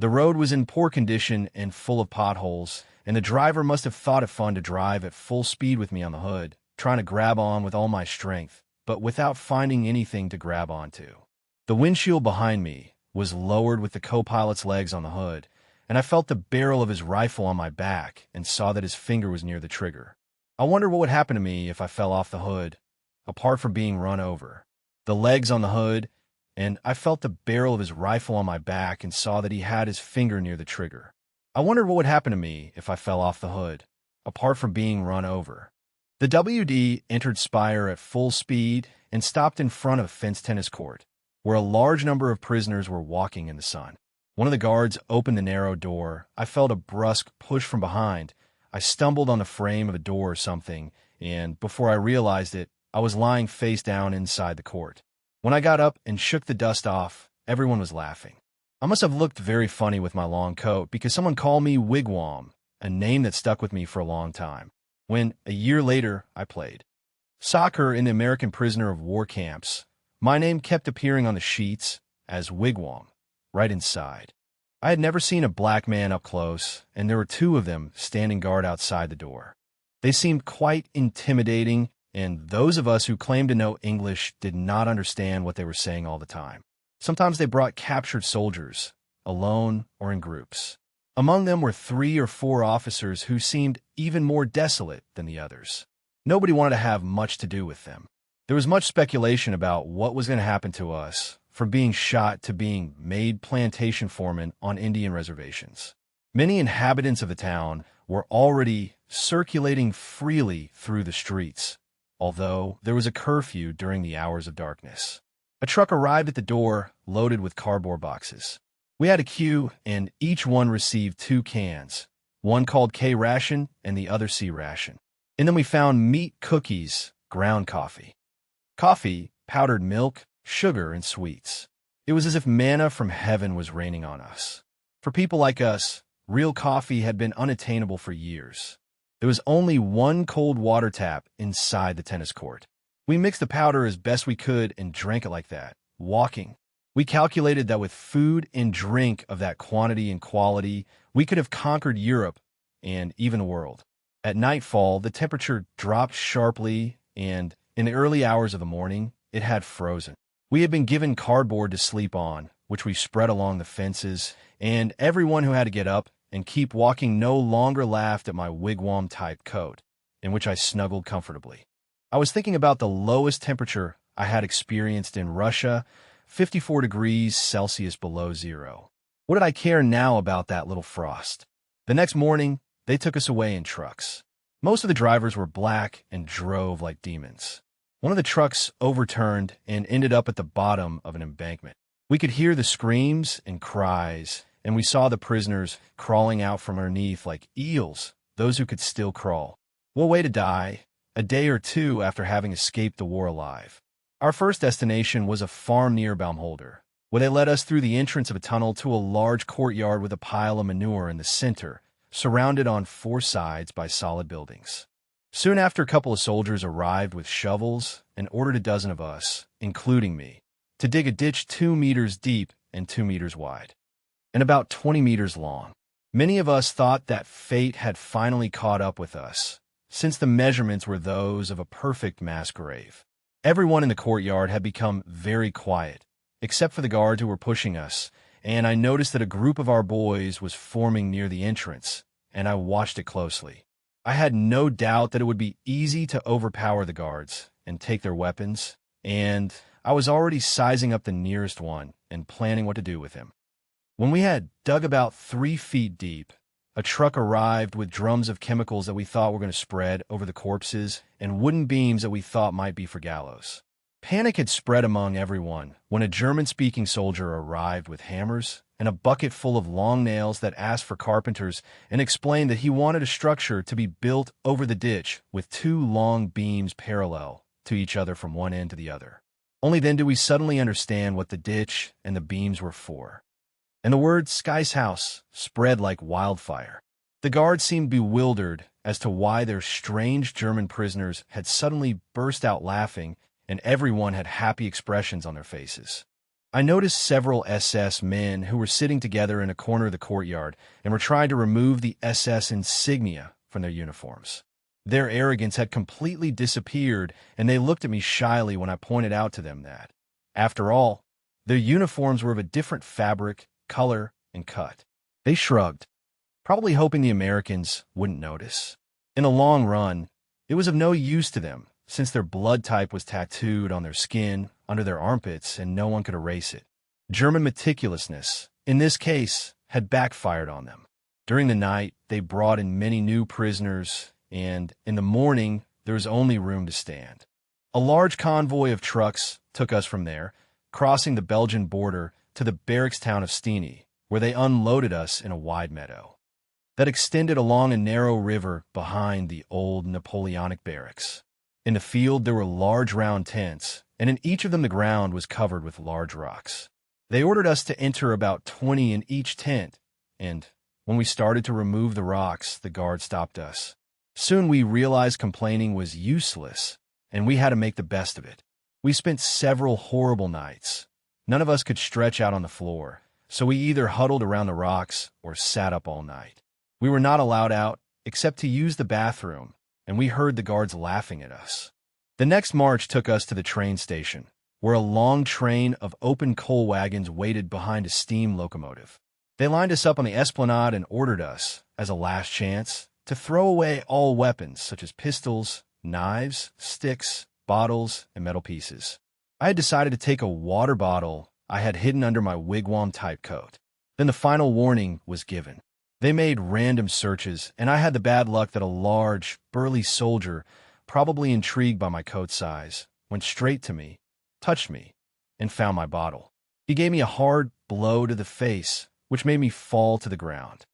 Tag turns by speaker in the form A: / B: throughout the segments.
A: The road was in poor condition and full of potholes, and the driver must have thought it fun to drive at full speed with me on the hood, trying to grab on with all my strength, but without finding anything to grab onto. The windshield behind me was lowered with the co-pilot's legs on the hood, and I felt the barrel of his rifle on my back and saw that his finger was near the trigger. I wondered what would happen to me if I fell off the hood, apart from being run over. The legs on the hood, and I felt the barrel of his rifle on my back and saw that he had his finger near the trigger. I wondered what would happen to me if I fell off the hood, apart from being run over. The WD entered Spire at full speed and stopped in front of a fenced tennis court, where a large number of prisoners were walking in the sun. One of the guards opened the narrow door. I felt a brusque push from behind. I stumbled on the frame of a door or something, and before I realized it, I was lying face down inside the court. When I got up and shook the dust off, everyone was laughing. I must have looked very funny with my long coat because someone called me Wigwam, a name that stuck with me for a long time. When, a year later, I played soccer in the American prisoner of war camps, my name kept appearing on the sheets as Wigwam, right inside. I had never seen a black man up close, and there were two of them standing guard outside the door. They seemed quite intimidating, and those of us who claimed to know English did not understand what they were saying all the time. Sometimes they brought captured soldiers, alone or in groups. Among them were 3 or 4 officers who seemed even more desolate than the others. Nobody wanted to have much to do with them. There was much speculation about what was going to happen to us, from being shot to being made plantation foremen on Indian reservations. Many inhabitants of the town were already circulating freely through the streets, although there was a curfew during the hours of darkness. A truck arrived at the door, loaded with cardboard boxes. We had a queue, and each one received 2 cans, one called K ration and the other C ration. And then we found meat, cookies, ground coffee, powdered milk, sugar, and sweets. It was as if manna from heaven was raining on us. For people like us, real coffee had been unattainable for years. There was only one cold water tap inside the tennis court. We mixed the powder as best we could and drank it like that, walking. We calculated that with food and drink of that quantity and quality, we could have conquered Europe and even the world. At nightfall, the temperature dropped sharply, and in the early hours of the morning, it had frozen. We had been given cardboard to sleep on, which we spread along the fences, and everyone who had to get up and keep walking no longer laughed at my wigwam-type coat, in which I snuggled comfortably. I was thinking about the lowest temperature I had experienced in Russia, 54 degrees Celsius below zero. What did I care now about that little frost? The next morning, they took us away in trucks. Most of the drivers were black and drove like demons. One of the trucks overturned and ended up at the bottom of an embankment. We could hear the screams and cries, and we saw the prisoners crawling out from underneath like eels, those who could still crawl. What a way to die, a day or two after having escaped the war alive. Our first destination was a farm near Baumholder, where they led us through the entrance of a tunnel to a large courtyard with a pile of manure in the center, surrounded on 4 sides by solid buildings. Soon after, a couple of soldiers arrived with shovels and ordered a dozen of us, including me, to dig a ditch 2 meters deep and 2 meters wide, and about 20 meters long. Many of us thought that fate had finally caught up with us, since the measurements were those of a perfect mass grave. Everyone in the courtyard had become very quiet, except for the guards who were pushing us, and I noticed that a group of our boys was forming near the entrance, and I watched it closely. I had no doubt that it would be easy to overpower the guards and take their weapons, and I was already sizing up the nearest one and planning what to do with him. When we had dug about 3 feet deep, a truck arrived with drums of chemicals that we thought were going to spread over the corpses and wooden beams that we thought might be for gallows. Panic had spread among everyone when a German-speaking soldier arrived with hammers and a bucket full of long nails that asked for carpenters and explained that he wanted a structure to be built over the ditch with 2 long beams parallel to each other from one end to the other. Only then did we suddenly understand what the ditch and the beams were for. And the word Sky's house spread like wildfire. The guards seemed bewildered as to why their strange German prisoners had suddenly burst out laughing, and everyone had happy expressions on their faces. I noticed several SS men who were sitting together in a corner of the courtyard and were trying to remove the SS insignia from their uniforms. Their arrogance had completely disappeared, and they looked at me shyly when I pointed out to them that, after all, their uniforms were of a different fabric, color, and cut. They shrugged, probably hoping the Americans wouldn't notice. In the long run, it was of no use to them, since their blood type was tattooed on their skin, under their armpits, and no one could erase it. German meticulousness, in this case, had backfired on them. During the night, they brought in many new prisoners, and in the morning, there was only room to stand. A large convoy of trucks took us from there, crossing the Belgian border to the barracks town of Steenie, where they unloaded us in a wide meadow that extended along a narrow river behind the old Napoleonic barracks. In the field, there were large round tents, and in each of them the ground was covered with large rocks. They ordered us to enter about 20 in each tent, and when we started to remove the rocks, the guard stopped us. Soon we realized complaining was useless, and we had to make the best of it. We spent several horrible nights. None of us could stretch out on the floor, so we either huddled around the rocks or sat up all night. We were not allowed out, except to use the bathroom, and we heard the guards laughing at us. The next march took us to the train station, where a long train of open coal wagons waited behind a steam locomotive. They lined us up on the esplanade and ordered us, as a last chance, to throw away all weapons such as pistols, knives, sticks, bottles, and metal pieces. I had decided to take a water bottle I had hidden under my wigwam-type coat. Then the final warning was given. They made random searches, and I had the bad luck that a large, burly soldier, probably intrigued by my coat size, went straight to me, touched me, and found my bottle. He gave me a hard blow to the face, which made me fall to the ground.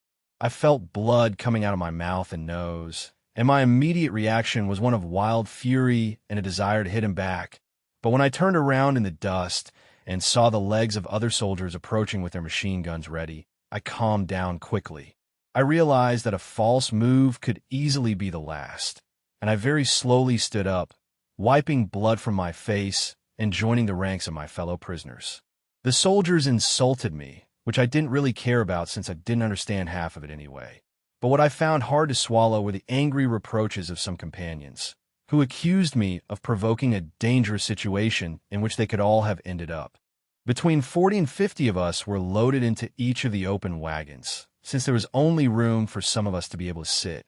A: I felt blood coming out of my mouth and nose, and my immediate reaction was one of wild fury and a desire to hit him back. But when I turned around in the dust and saw the legs of other soldiers approaching with their machine guns ready, I calmed down quickly. I realized that a false move could easily be the last, and I very slowly stood up, wiping blood from my face and joining the ranks of my fellow prisoners. The soldiers insulted me, which I didn't really care about since I didn't understand half of it anyway. But what I found hard to swallow were the angry reproaches of some companions, who accused me of provoking a dangerous situation in which they could all have ended up. Between 40 and 50 of us were loaded into each of the open wagons, since there was only room for some of us to be able to sit,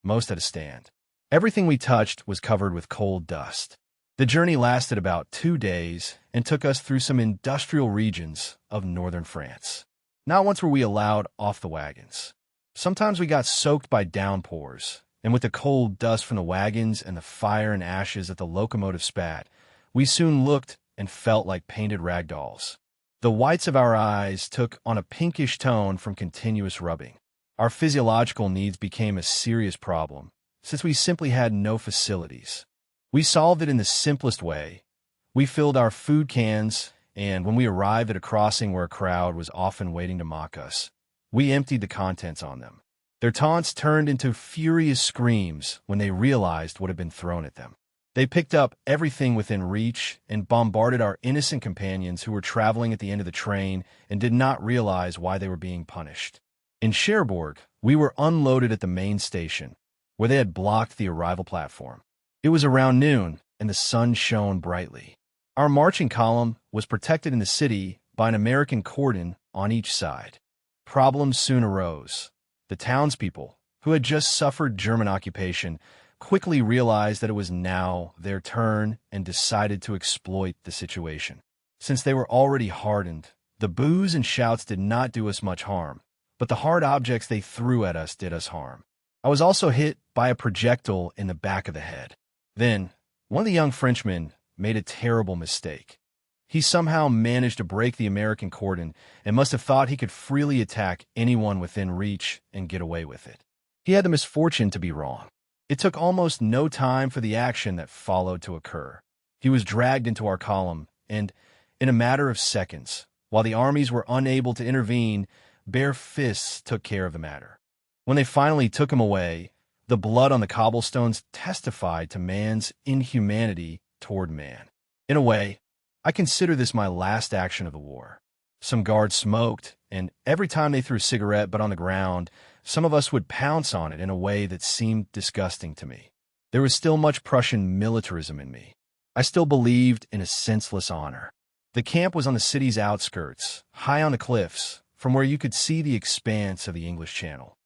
A: most at a stand. Everything we touched was covered with coal dust. The journey lasted about 2 days and took us through some industrial regions of northern France. Not once were we allowed off the wagons. Sometimes we got soaked by downpours, and with the cold dust from the wagons and the fire and ashes that the locomotive spat, we soon looked and felt like painted rag dolls. The whites of our eyes took on a pinkish tone from continuous rubbing. Our physiological needs became a serious problem, since we simply had no facilities. We solved it in the simplest way. We filled our food cans, and when we arrived at a crossing where a crowd was often waiting to mock us, we emptied the contents on them. Their taunts turned into furious screams when they realized what had been thrown at them. They picked up everything within reach and bombarded our innocent companions who were traveling at the end of the train and did not realize why they were being punished. In Cherbourg, we were unloaded at the main station, where they had blocked the arrival platform. It was around noon, and the sun shone brightly. Our marching column was protected in the city by an American cordon on each side. Problems soon arose. The townspeople, who had just suffered German occupation, quickly realized that it was now their turn and decided to exploit the situation. Since they were already hardened, the boos and shouts did not do us much harm, but the hard objects they threw at us did us harm. I was also hit by a projectile in the back of the head. Then, one of the young Frenchmen made a terrible mistake. He somehow managed to break the American cordon and must have thought he could freely attack anyone within reach and get away with it. He had the misfortune to be wrong. It took almost no time for the action that followed to occur. He was dragged into our column, and, in a matter of seconds, while the armies were unable to intervene, bare fists took care of the matter. When they finally took him away, the blood on the cobblestones testified to man's inhumanity toward man. In a way, I consider this my last action of the war. Some guards smoked, and every time they threw a cigarette butt on the ground, some of us would pounce on it in a way that seemed disgusting to me. There was still much Prussian militarism in me. I still believed in a senseless honor. The camp was on the city's outskirts, high on the cliffs, from where you could see the expanse of the English Channel.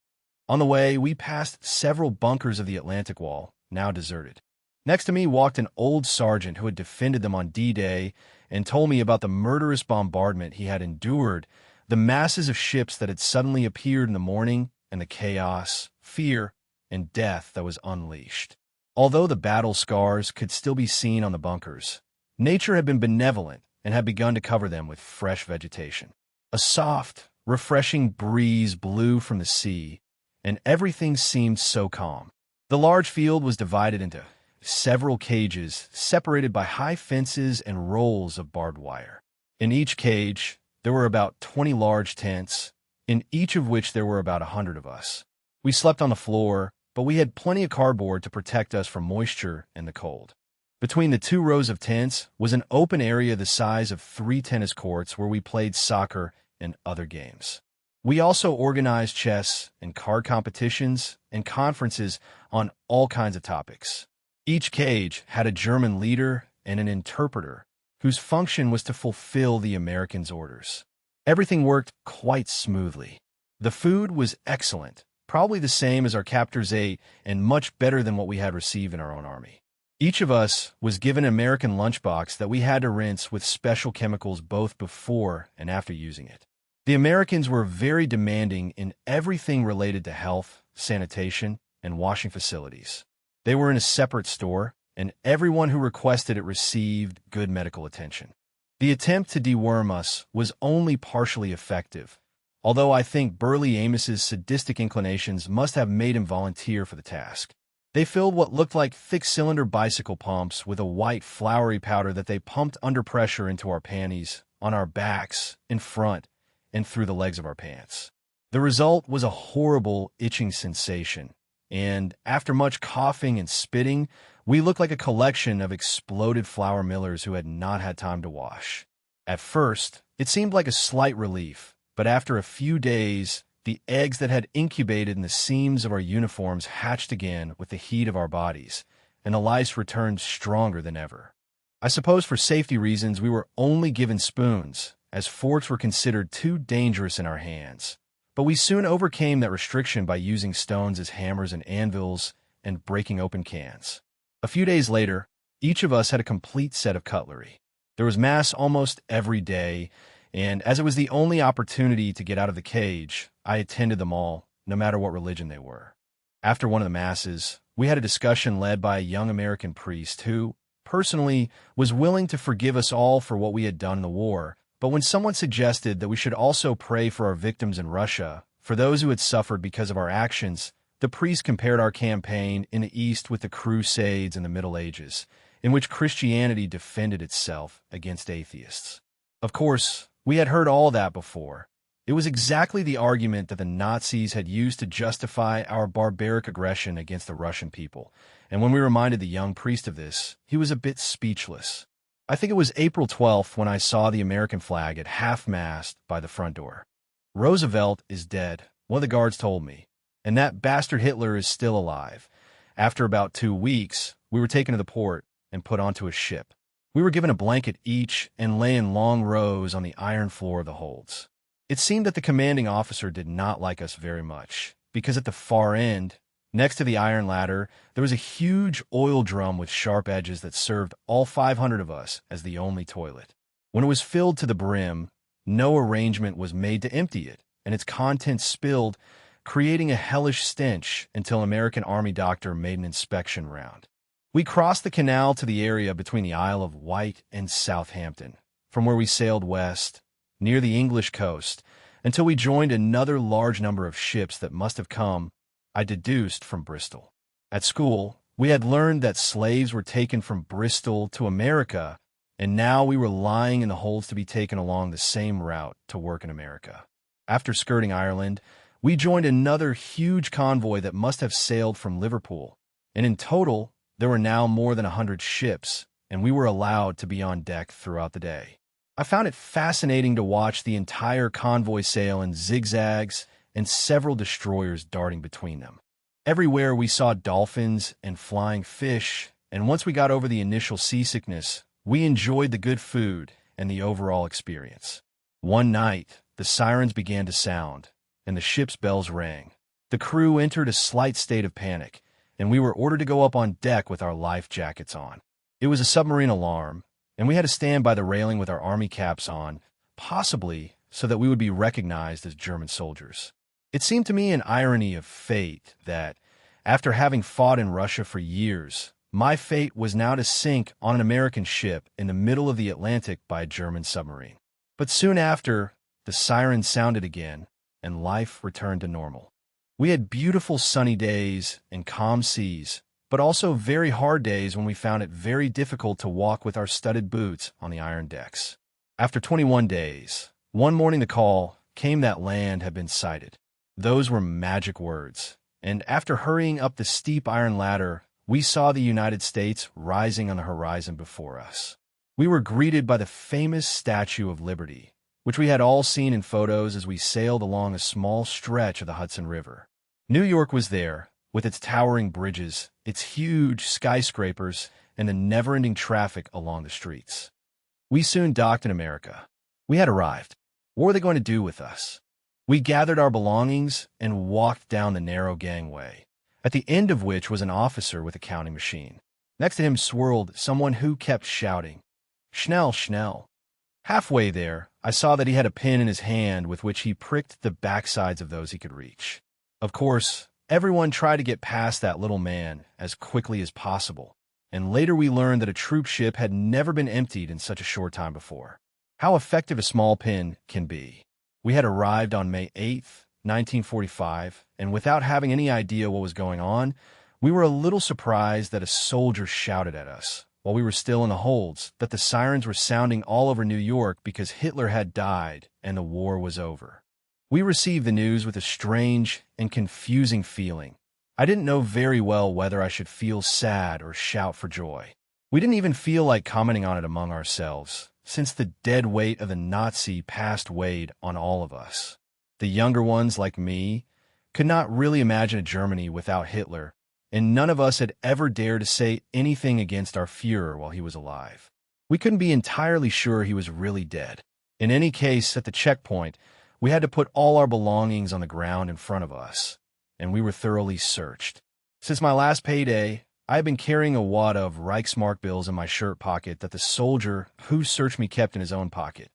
A: On the way, we passed several bunkers of the Atlantic Wall, now deserted. Next to me walked an old sergeant who had defended them on D-Day and told me about the murderous bombardment he had endured, the masses of ships that had suddenly appeared in the morning, and the chaos, fear, and death that was unleashed. Although the battle scars could still be seen on the bunkers, nature had been benevolent and had begun to cover them with fresh vegetation. A soft, refreshing breeze blew from the sea, and everything seemed so calm. The large field was divided into several cages separated by high fences and rolls of barbed wire. In each cage, there were about 20 large tents, in each of which there were about 100 of us. We slept on the floor, but we had plenty of cardboard to protect us from moisture and the cold. Between the 2 rows of tents was an open area the size of 3 tennis courts where we played soccer and other games. We also organized chess and card competitions and conferences on all kinds of topics. Each cage had a German leader and an interpreter whose function was to fulfill the Americans' orders. Everything worked quite smoothly. The food was excellent, probably the same as our captors ate and much better than what we had received in our own army. Each of us was given an American lunchbox that we had to rinse with special chemicals both before and after using it. The Americans were very demanding in everything related to health, sanitation, and washing facilities. They were in a separate store, and everyone who requested it received good medical attention. The attempt to deworm us was only partially effective, although I think Burley Amos's sadistic inclinations must have made him volunteer for the task. They filled what looked like thick-cylinder bicycle pumps with a white floury powder that they pumped under pressure into our panties, on our backs, in front, and through the legs of our pants. The result was a horrible itching sensation, and after much coughing and spitting, we looked like a collection of exploded flour millers who had not had time to wash. At first, it seemed like a slight relief, but after a few days, the eggs that had incubated in the seams of our uniforms hatched again with the heat of our bodies, and the lice returned stronger than ever. I suppose for safety reasons we were only given spoons, as forks were considered too dangerous in our hands. But we soon overcame that restriction by using stones as hammers and anvils and breaking open cans. A few days later, each of us had a complete set of cutlery. There was mass almost every day, and as it was the only opportunity to get out of the cage, I attended them all, no matter what religion they were. After one of the masses, we had a discussion led by a young American priest who, personally, was willing to forgive us all for what we had done in the war, but when someone suggested that we should also pray for our victims in Russia, for those who had suffered because of our actions, the priest compared our campaign in the East with the Crusades in the Middle Ages, in which Christianity defended itself against atheists. Of course, we had heard all that before. It was exactly the argument that the Nazis had used to justify our barbaric aggression against the Russian people, and when we reminded the young priest of this, he was a bit speechless. I think it was April 12th when I saw the American flag at half-mast by the front door. Roosevelt is dead, one of the guards told me, and that bastard Hitler is still alive. After about 2 weeks, we were taken to the port and put onto a ship. We were given a blanket each and lay in long rows on the iron floor of the holds. It seemed that the commanding officer did not like us very much, because at the far end, next to the iron ladder, there was a huge oil drum with sharp edges that served all 500 of us as the only toilet. When it was filled to the brim, no arrangement was made to empty it, and its contents spilled, creating a hellish stench until an American Army doctor made an inspection round. We crossed the canal to the area between the Isle of Wight and Southampton, from where we sailed west, near the English coast, until we joined another large number of ships that must have come, I deduced, from Bristol. At school, we had learned that slaves were taken from Bristol to America, and now we were lying in the holds to be taken along the same route to work in America. After skirting Ireland, we joined another huge convoy that must have sailed from Liverpool, and in total, there were now more than 100 ships, and we were allowed to be on deck throughout the day. I found it fascinating to watch the entire convoy sail in zigzags and several destroyers darting between them. Everywhere we saw dolphins and flying fish, and once we got over the initial seasickness, we enjoyed the good food and the overall experience. One night, the sirens began to sound, and the ship's bells rang. The crew entered a slight state of panic, and we were ordered to go up on deck with our life jackets on. It was a submarine alarm, and we had to stand by the railing with our army caps on, possibly so that we would be recognized as German soldiers. It seemed to me an irony of fate that, after having fought in Russia for years, my fate was now to sink on an American ship in the middle of the Atlantic by a German submarine. But soon after, the sirens sounded again, and life returned to normal. We had beautiful sunny days and calm seas, but also very hard days when we found it very difficult to walk with our studded boots on the iron decks. After 21 days, one morning the call came that land had been sighted. Those were magic words, and after hurrying up the steep iron ladder, we saw the United States rising on the horizon before us. We were greeted by the famous Statue of Liberty, which we had all seen in photos as we sailed along a small stretch of the Hudson River. New York was there, with its towering bridges, its huge skyscrapers, and the never-ending traffic along the streets. We soon docked in America. We had arrived. What were they going to do with us? We gathered our belongings and walked down the narrow gangway, at the end of which was an officer with a counting machine. Next to him swirled someone who kept shouting, "Schnell, schnell." Halfway there, I saw that he had a pin in his hand with which he pricked the backsides of those he could reach. Of course, everyone tried to get past that little man as quickly as possible, and later we learned that a troop ship had never been emptied in such a short time before. How effective a small pin can be. We had arrived on May 8th, 1945, and without having any idea what was going on, we were a little surprised that a soldier shouted at us, while we were still in the holds, that the sirens were sounding all over New York because Hitler had died and the war was over. We received the news with a strange and confusing feeling. I didn't know very well whether I should feel sad or shout for joy. We didn't even feel like commenting on it among ourselves, since the dead weight of the Nazi past weighed on all of us. The younger ones, like me, could not really imagine a Germany without Hitler, and none of us had ever dared to say anything against our Führer while he was alive. We couldn't be entirely sure he was really dead. In any case, at the checkpoint, we had to put all our belongings on the ground in front of us, and we were thoroughly searched. Since my last payday, I had been carrying a wad of Reichsmark bills in my shirt pocket that the soldier who searched me kept in his own pocket.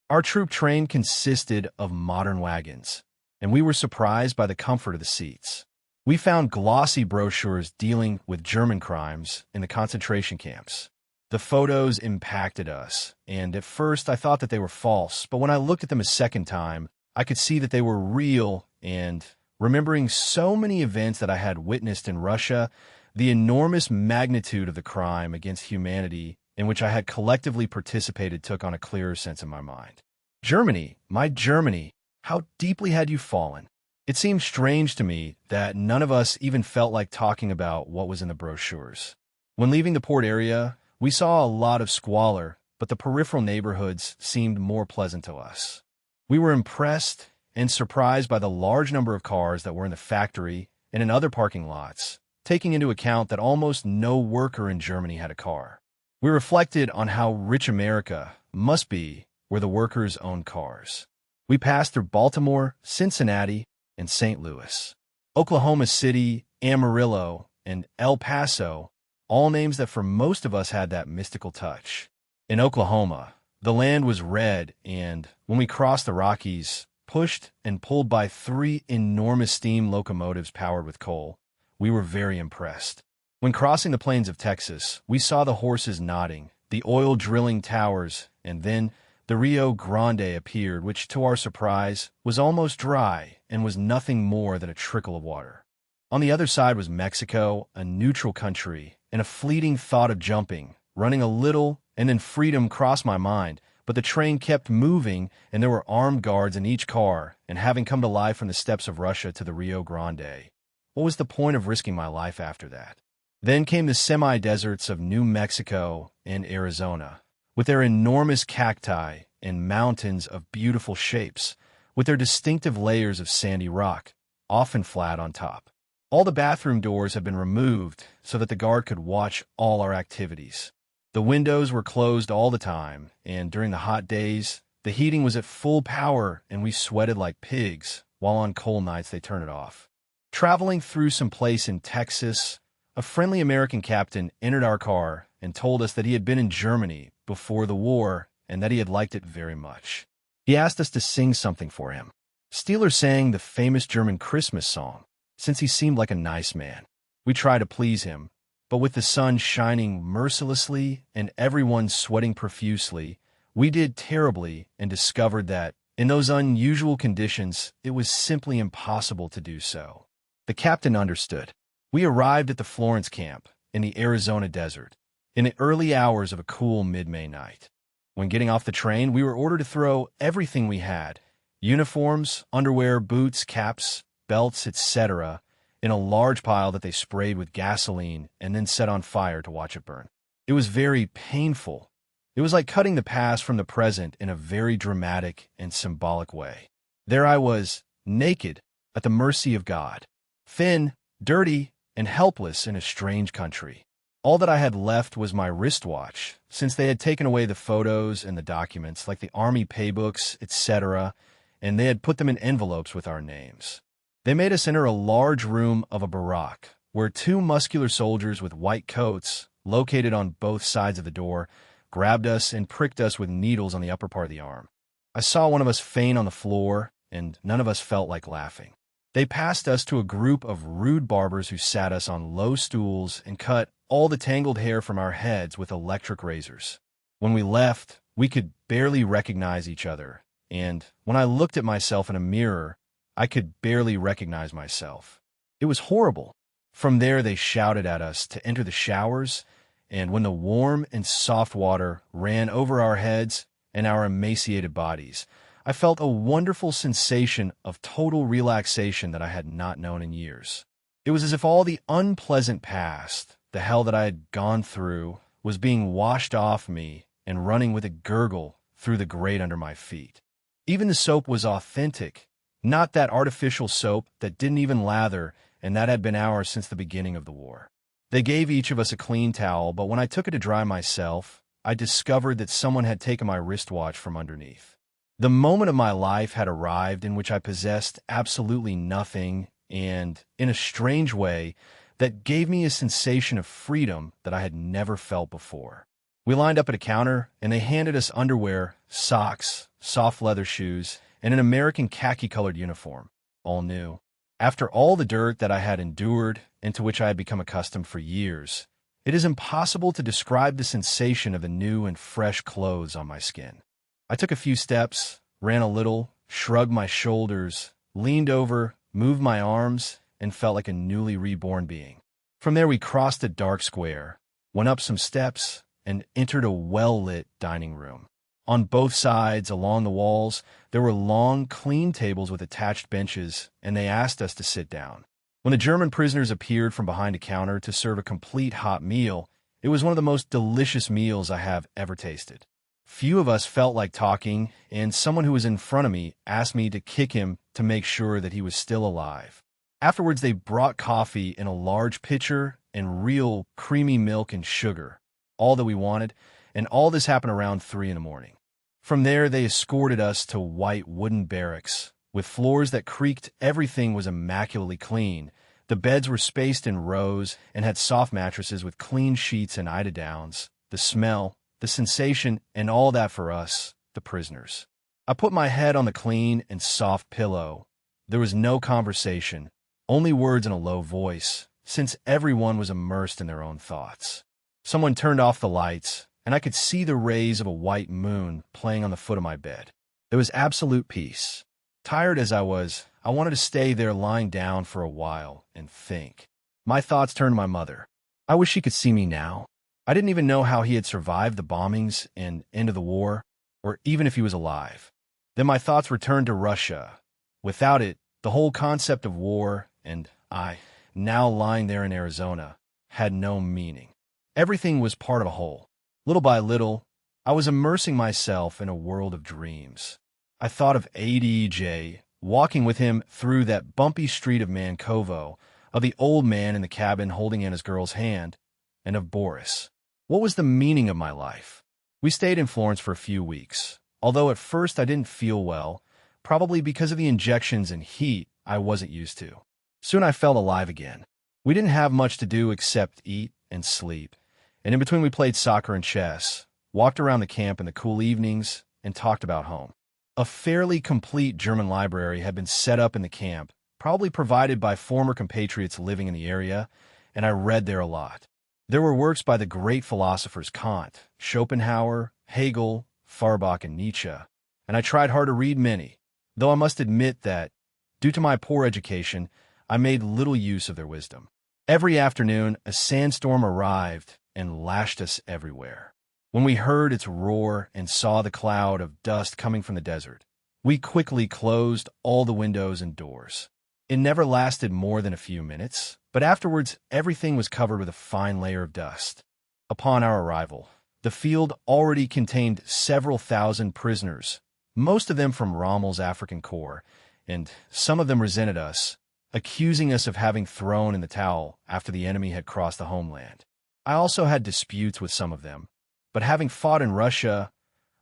A: Our troop train consisted of modern wagons, and we were surprised by the comfort of the seats. We found glossy brochures dealing with German crimes in the concentration camps. The photos impacted us, and at first I thought that they were false, but when I looked at them a second time, I could see that they were real, and remembering so many events that I had witnessed in Russia, the enormous magnitude of the crime against humanity in which I had collectively participated took on a clearer sense in my mind. Germany, my Germany, how deeply had you fallen? It seemed strange to me that none of us even felt like talking about what was in the brochures. When leaving the port area, we saw a lot of squalor, but the peripheral neighborhoods seemed more pleasant to us. We were impressed and surprised by the large number of cars that were in the factory and in other parking lots, taking into account that almost no worker in Germany had a car. We reflected on how rich America must be where the workers own cars. We passed through Baltimore, Cincinnati, and St. Louis. Oklahoma City, Amarillo, and El Paso, all names that for most of us had that mystical touch. In Oklahoma, the land was red, and when we crossed the Rockies, pushed and pulled by 3 enormous steam locomotives powered with coal, we were very impressed. When crossing the plains of Texas, we saw the horses nodding, the oil drilling towers, and then the Rio Grande appeared, which, to our surprise, was almost dry and was nothing more than a trickle of water. On the other side was Mexico, a neutral country, and a fleeting thought of jumping, running a little, and then freedom crossed my mind, but the train kept moving, and there were armed guards in each car, and having come to life from the steppes of Russia to the Rio Grande, what was the point of risking my life after that? Then came the semi-deserts of New Mexico and Arizona, with their enormous cacti and mountains of beautiful shapes, with their distinctive layers of sandy rock, often flat on top. All the bathroom doors had been removed so that the guard could watch all our activities. The windows were closed all the time, and during the hot days, the heating was at full power and we sweated like pigs, while on cold nights they turned it off. Traveling through some place in Texas, a friendly American captain entered our car and told us that he had been in Germany before the war and that he had liked it very much. He asked us to sing something for him. Steeler sang the famous German Christmas song, since he seemed like a nice man. We tried to please him, but with the sun shining mercilessly and everyone sweating profusely, we did terribly and discovered that, in those unusual conditions, it was simply impossible to do so. The captain understood. We arrived at the Florence camp in the Arizona desert in the early hours of a cool mid-May night. When getting off the train, we were ordered to throw everything we had, uniforms, underwear, boots, caps, belts, etc., in a large pile that they sprayed with gasoline and then set on fire to watch it burn. It was very painful. It was like cutting the past from the present in a very dramatic and symbolic way. There I was, naked, at the mercy of God, thin, dirty, and helpless in a strange country. All that I had left was my wristwatch, since they had taken away the photos and the documents, like the army paybooks, etc., and they had put them in envelopes with our names. They made us enter a large room of a barrack, where two muscular soldiers with white coats, located on both sides of the door, grabbed us and pricked us with needles on the upper part of the arm. I saw one of us faint on the floor, and none of us felt like laughing. They passed us to a group of rude barbers who sat us on low stools and cut all the tangled hair from our heads with electric razors. When we left, we could barely recognize each other, and when I looked at myself in a mirror, I could barely recognize myself. It was horrible. From there, they shouted at us to enter the showers, and when the warm and soft water ran over our heads and our emaciated bodies, I felt a wonderful sensation of total relaxation that I had not known in years. It was as if all the unpleasant past, the hell that I had gone through, was being washed off me and running with a gurgle through the grate under my feet. Even the soap was authentic, not that artificial soap that didn't even lather and that had been ours since the beginning of the war. They gave each of us a clean towel, but when I took it to dry myself, I discovered that someone had taken my wristwatch from underneath. The moment of my life had arrived in which I possessed absolutely nothing and, in a strange way, that gave me a sensation of freedom that I had never felt before. We lined up at a counter, and they handed us underwear, socks, soft leather shoes, and an American khaki-colored uniform, all new. After all the dirt that I had endured and to which I had become accustomed for years, it is impossible to describe the sensation of the new and fresh clothes on my skin. I took a few steps, ran a little, shrugged my shoulders, leaned over, moved my arms, and felt like a newly reborn being. From there we crossed a dark square, went up some steps, and entered a well-lit dining room. On both sides, along the walls, there were long, clean tables with attached benches, and they asked us to sit down. When the German prisoners appeared from behind a counter to serve a complete hot meal, it was one of the most delicious meals I have ever tasted. Few of us felt like talking, and someone who was in front of me asked me to kick him to make sure that he was still alive. Afterwards, they brought coffee in a large pitcher and real creamy milk and sugar, all that we wanted, and all this happened around 3 a.m. From there, they escorted us to white wooden barracks, with floors that creaked. Everything was immaculately clean. The beds were spaced in rows and had soft mattresses with clean sheets and eider-downs. The smell, the sensation, and all that for us, the prisoners. I put my head on the clean and soft pillow. There was no conversation, only words in a low voice, since everyone was immersed in their own thoughts. Someone turned off the lights, and I could see the rays of a white moon playing on the foot of my bed. There was absolute peace. Tired as I was, I wanted to stay there lying down for a while and think. My thoughts turned to my mother. I wish she could see me now. I didn't even know how he had survived the bombings and end of the war, or even if he was alive. Then my thoughts returned to Russia. Without it, the whole concept of war, and I, now lying there in Arizona, had no meaning. Everything was part of a whole. Little by little, I was immersing myself in a world of dreams. I thought of ADJ, walking with him through that bumpy street of Mankovo, of the old man in the cabin holding in his girl's hand, and of Boris. What was the meaning of my life? We stayed in Florence for a few weeks, although at first I didn't feel well, probably because of the injections and heat I wasn't used to. Soon I felt alive again. We didn't have much to do except eat and sleep, and in between we played soccer and chess, walked around the camp in the cool evenings, and talked about home. A fairly complete German library had been set up in the camp, probably provided by former compatriots living in the area, and I read there a lot. There were works by the great philosophers Kant, Schopenhauer, Hegel, Feuerbach, and Nietzsche, and I tried hard to read many, though I must admit that, due to my poor education, I made little use of their wisdom. Every afternoon, a sandstorm arrived and lashed us everywhere. When we heard its roar and saw the cloud of dust coming from the desert, we quickly closed all the windows and doors. It never lasted more than a few minutes, but afterwards everything was covered with a fine layer of dust. Upon our arrival, the field already contained several thousand prisoners, most of them from Rommel's African Corps, and some of them resented us, accusing us of having thrown in the towel after the enemy had crossed the homeland. I also had disputes with some of them, but having fought in Russia,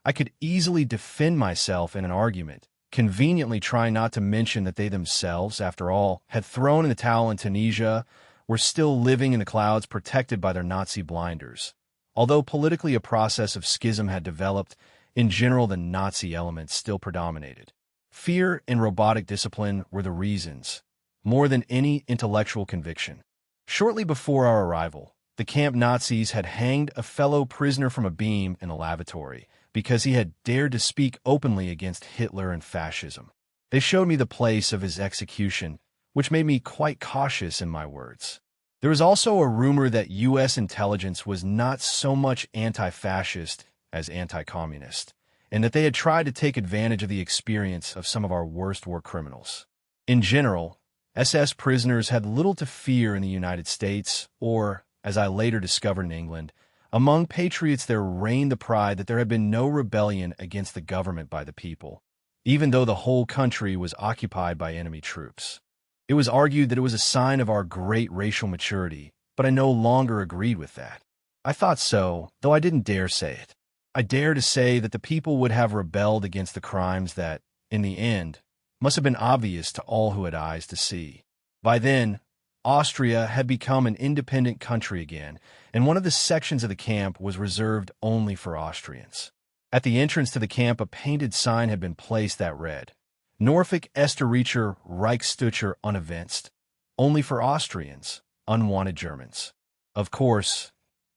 A: I could easily defend myself in an argument, conveniently trying not to mention that they themselves, after all, had thrown in the towel in Tunisia, were still living in the clouds protected by their Nazi blinders. Although politically a process of schism had developed, in general the Nazi elements still predominated. Fear and robotic discipline were the reasons, more than any intellectual conviction. Shortly before our arrival, the camp Nazis had hanged a fellow prisoner from a beam in a lavatory because he had dared to speak openly against Hitler and fascism. They showed me the place of his execution, which made me quite cautious in my words. There was also a rumor that U.S. intelligence was not so much anti-fascist as anti-communist, and that they had tried to take advantage of the experience of some of our worst war criminals. In general, SS prisoners had little to fear in the United States, or, as I later discovered in England, among patriots there reigned the pride that there had been no rebellion against the government by the people, even though the whole country was occupied by enemy troops. It was argued that it was a sign of our great racial maturity, but I no longer agreed with that. I thought so, though I didn't dare say it. I dare to say that the people would have rebelled against the crimes that, in the end, must have been obvious to all who had eyes to see. By then, Austria had become an independent country again, and one of the sections of the camp was reserved only for Austrians. At the entrance to the camp, a painted sign had been placed that read, Norfolk Esterrecher Reichsstützer unevinced, only for Austrians, unwanted Germans. Of course,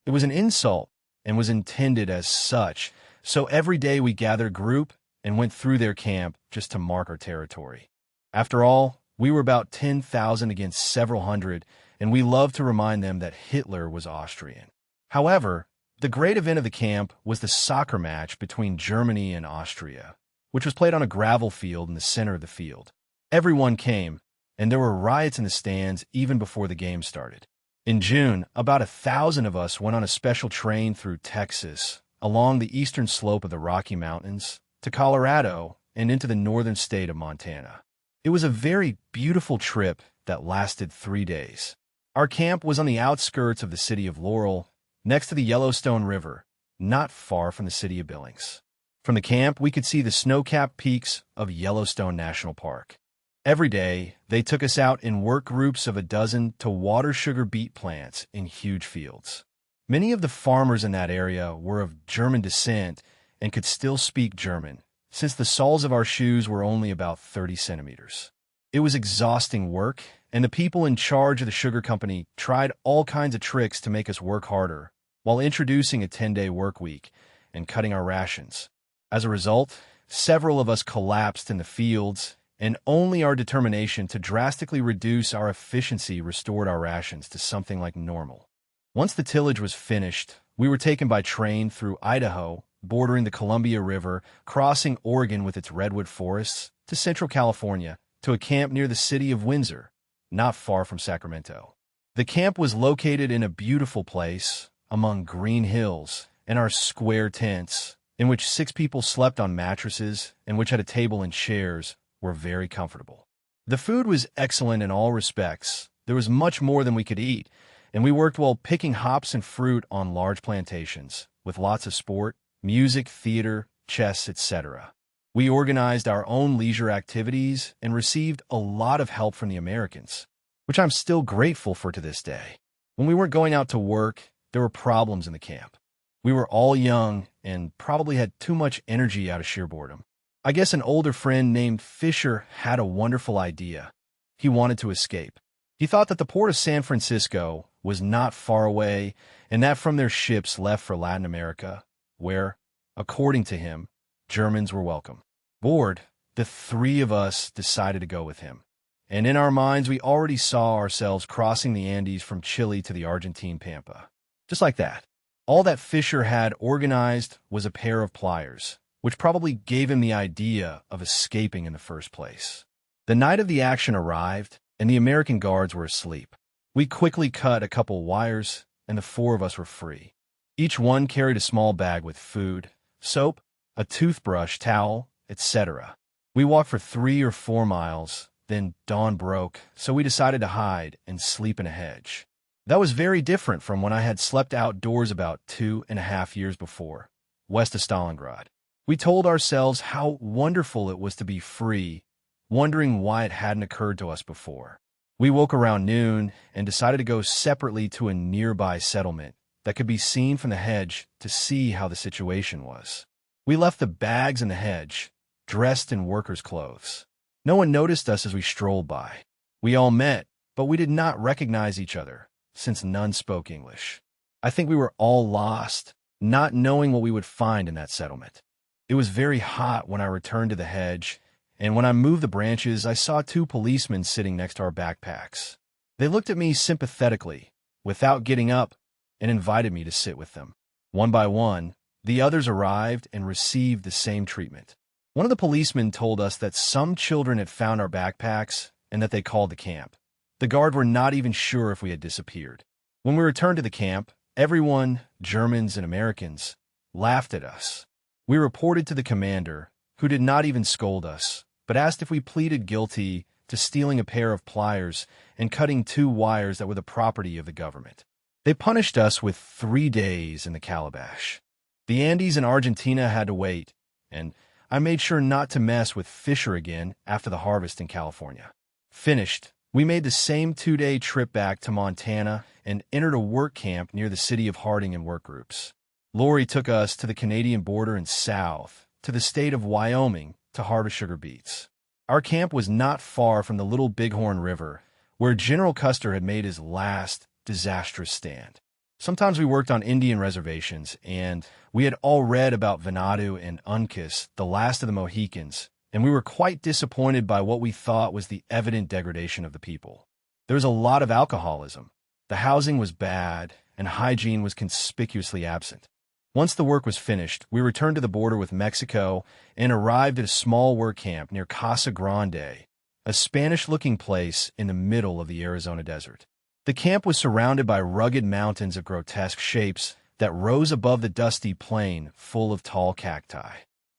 A: it was an insult and was intended as such, so every day we gathered group and went through their camp just to mark our territory. After all, we were about 10,000 against several hundred, and we loved to remind them that Hitler was Austrian. However, the great event of the camp was the soccer match between Germany and Austria, which was played on a gravel field in the center of the field. Everyone came, and there were riots in the stands even before the game started. In June, about 1,000 of us went on a special train through Texas, along the eastern slope of the Rocky Mountains, to Colorado, and into the northern state of Montana. It was a very beautiful trip that lasted 3 days. Our camp was on the outskirts of the city of Laurel, next to the Yellowstone River, not far from the city of Billings. From the camp, we could see the snow-capped peaks of Yellowstone National Park. Every day, they took us out in work groups of a dozen to water sugar beet plants in huge fields. Many of the farmers in that area were of German descent and could still speak German, since the soles of our shoes were only about 30 centimeters. It was exhausting work, and the people in charge of the sugar company tried all kinds of tricks to make us work harder, while introducing a 10-day work week and cutting our rations. As a result, several of us collapsed in the fields, and only our determination to drastically reduce our efficiency restored our rations to something like normal. Once the tillage was finished, we were taken by train through Idaho, bordering the Columbia River, crossing Oregon with its redwood forests, to Central California, to a camp near the city of Windsor, not far from Sacramento. The camp was located in a beautiful place among green hills, and our square tents, in which 6 people slept on mattresses and which had a table and chairs, were very comfortable. The food was excellent in all respects. There was much more than we could eat, and we worked while picking hops and fruit on large plantations, with lots of sport, music, theater, chess, etc. We organized our own leisure activities and received a lot of help from the Americans, which I'm still grateful for to this day. When we weren't going out to work, there were problems in the camp. We were all young and probably had too much energy out of sheer boredom. I guess an older friend named Fisher had a wonderful idea. He wanted to escape. He thought that the port of San Francisco was not far away and that from their ships left for Latin America, where, according to him, Germans were welcome. Bored, the 3 of us decided to go with him. And in our minds, we already saw ourselves crossing the Andes from Chile to the Argentine Pampa. Just like that. All that Fisher had organized was a pair of pliers, which probably gave him the idea of escaping in the first place. The night of the action arrived, and the American guards were asleep. We quickly cut a couple wires, and the 4 of us were free. Each one carried a small bag with food, soap, a toothbrush, towel, etc. We walked for 3 or 4 miles, then dawn broke, so we decided to hide and sleep in a hedge. That was very different from when I had slept outdoors about 2.5 years before, west of Stalingrad. We told ourselves how wonderful it was to be free, wondering why it hadn't occurred to us before. We woke around noon and decided to go separately to a nearby settlement that could be seen from the hedge to see how the situation was. We left the bags in the hedge, dressed in workers' clothes. No one noticed us as we strolled by. We all met, but we did not recognize each other, since none spoke English. I think we were all lost, not knowing what we would find in that settlement. It was very hot when I returned to the hedge, and when I moved the branches, I saw 2 policemen sitting next to our backpacks. They looked at me sympathetically, without getting up, and invited me to sit with them. One by one, the others arrived and received the same treatment. One of the policemen told us that some children had found our backpacks and that they called the camp. The guard were not even sure if we had disappeared. When we returned to the camp, everyone, Germans and Americans, laughed at us. We reported to the commander, who did not even scold us, but asked if we pleaded guilty to stealing a pair of pliers and cutting 2 wires that were the property of the government. They punished us with 3 days in the calabash. The Andes and Argentina had to wait, and I made sure not to mess with Fisher again after the harvest in California. Finished, we made the same 2-day trip back to Montana and entered a work camp near the city of Harding in work groups. Lori took us to the Canadian border and south, to the state of Wyoming, to harvest sugar beets. Our camp was not far from the Little Bighorn River, where General Custer had made his last disastrous stand. Sometimes we worked on Indian reservations, and we had all read about Venado and Uncas, the last of the Mohicans, and we were quite disappointed by what we thought was the evident degradation of the people. There was a lot of alcoholism. The housing was bad, and hygiene was conspicuously absent. Once the work was finished, we returned to the border with Mexico and arrived at a small work camp near Casa Grande, a Spanish-looking place in the middle of the Arizona desert. The camp was surrounded by rugged mountains of grotesque shapes that rose above the dusty plain full of tall cacti.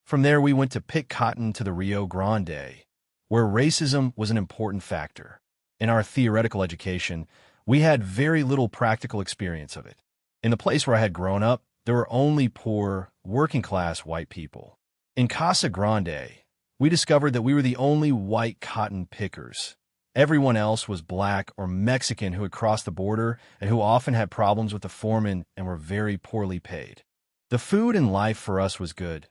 A: From there, we went to pick cotton to the Rio Grande, where racism was an important factor. In our theoretical education, we had very little practical experience of it. In the place where I had grown up, there were only poor, working-class white people. In Casa Grande, we discovered that we were the only white cotton pickers. Everyone else was black or Mexican who had crossed the border and who often had problems with the foreman and were very poorly paid. The food and life for us was good,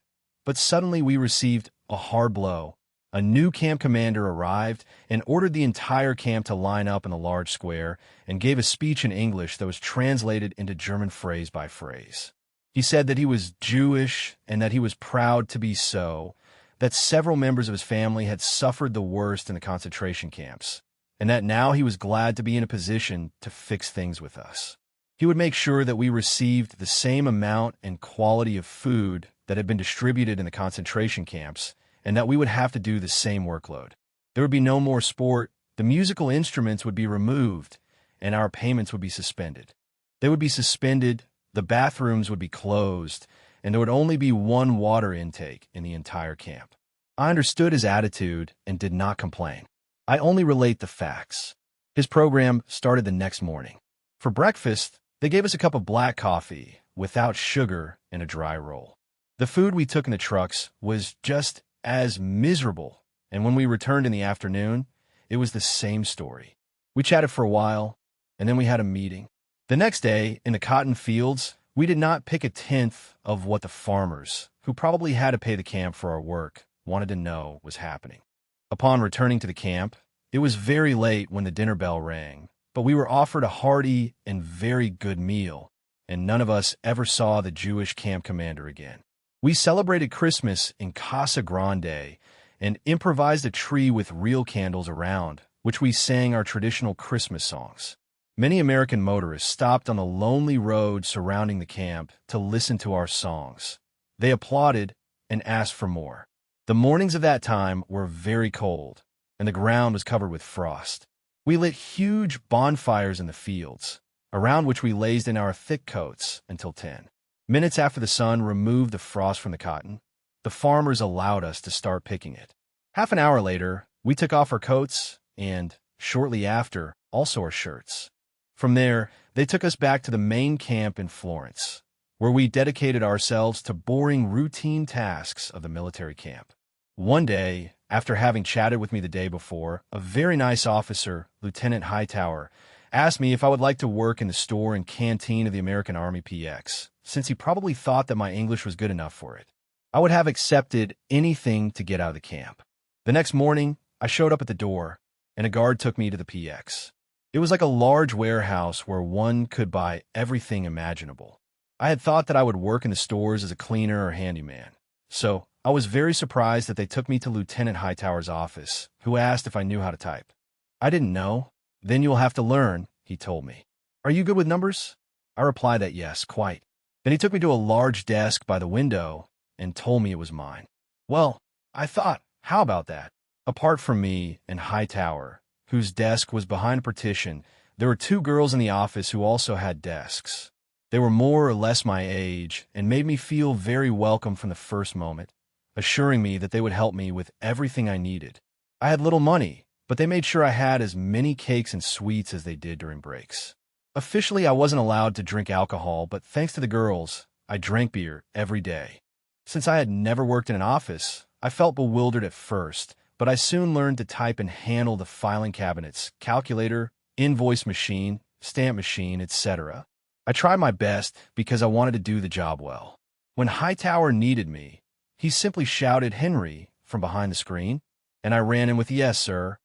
A: but suddenly we received a hard blow. A new camp commander arrived and ordered the entire camp to line up in a large square and gave a speech in English that was translated into German phrase by phrase. He said that he was Jewish and that he was proud to be so, that several members of his family had suffered the worst in the concentration camps, and that now he was glad to be in a position to fix things with us. He would make sure that we received the same amount and quality of food that had been distributed in the concentration camps, and that we would have to do the same workload. There would be no more sport, the musical instruments would be removed, and our payments would be suspended. They would be suspended, the bathrooms would be closed, and there would only be one water intake in the entire camp. I understood his attitude and did not complain. I only relate the facts. His program started the next morning. For breakfast, they gave us a cup of black coffee without sugar and a dry roll. The food we took in the trucks was just as miserable, and when we returned in the afternoon, it was the same story. We chatted for a while, and then we had a meeting. The next day, in the cotton fields, we did not pick a tenth of what the farmers, who probably had to pay the camp for our work, wanted to know was happening. Upon returning to the camp, it was very late when the dinner bell rang, but we were offered a hearty and very good meal, and none of us ever saw the Jewish camp commander again. We celebrated Christmas in Casa Grande and improvised a tree with real candles around, which we sang our traditional Christmas songs. Many American motorists stopped on the lonely road surrounding the camp to listen to our songs. They applauded and asked for more. The mornings of that time were very cold, and the ground was covered with frost. We lit huge bonfires in the fields, around which we lazed in our thick coats until 10. Minutes after the sun removed the frost from the cotton, the farmers allowed us to start picking it. Half an hour later, we took off our coats and, shortly after, also our shirts. From there, they took us back to the main camp in Florence, where we dedicated ourselves to boring routine tasks of the military camp. One day, after having chatted with me the day before, a very nice officer, Lieutenant Hightower, asked me if I would like to work in the store and canteen of the American Army PX, since he probably thought that my English was good enough for it. I would have accepted anything to get out of the camp. The next morning, I showed up at the door, and a guard took me to the PX. It was like a large warehouse where one could buy everything imaginable. I had thought that I would work in the stores as a cleaner or handyman, so I was very surprised that they took me to Lieutenant Hightower's office, who asked if I knew how to type. I didn't know. Then you'll have to learn, he told me. Are you good with numbers? I replied that yes, quite. Then he took me to a large desk by the window and told me it was mine. Well, I thought, how about that? Apart from me and Hightower, whose desk was behind a partition, there were two girls in the office who also had desks. They were more or less my age and made me feel very welcome from the first moment, assuring me that they would help me with everything I needed. I had little money, but they made sure I had as many cakes and sweets as they did during breaks. Officially, I wasn't allowed to drink alcohol, but thanks to the girls, I drank beer every day. Since I had never worked in an office, I felt bewildered at first, but I soon learned to type and handle the filing cabinets, calculator, invoice machine, stamp machine, etc. I tried my best because I wanted to do the job well. When Hightower needed me, he simply shouted "Henry" from behind the screen, and I ran in with "Yes, sir."